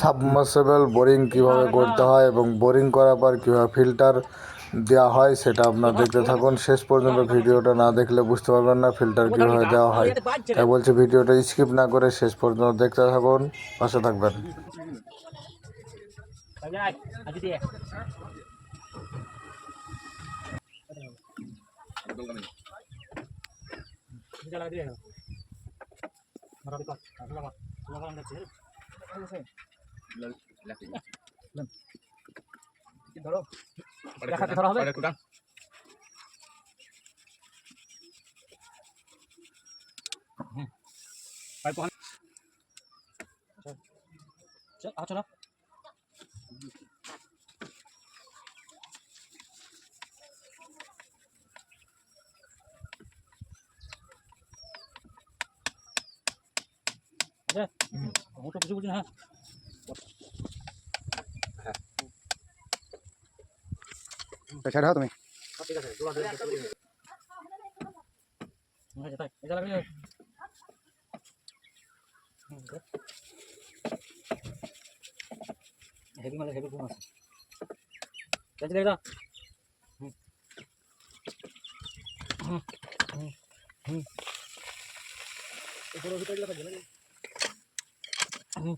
Submersible boring কিভাবে করতে হয় এবং বোরিং করার পর কীভাবে ফিল্টার দেওয়া হয় সেটা আপনারা দেখতে থাকুন। শেষ পর্যন্ত ভিডিওটা না দেখলে বুঝতে পারবেন না ফিল্টার কীভাবে দেওয়া হয়। তাই বলছি ভিডিওটা স্কিপ না করে শেষ পর্যন্ত দেখতে থাকুন, পাশে থাকবেন। চলো মোটো কিছু বুঝি না। হ্যাঁ ছেড়ে দাও তুমি। ঠিক আছে এটা লাগবে। হেভি মানে হেভি ঘুম আছে। যাচ্ছি দেখো। হুম হুম হুম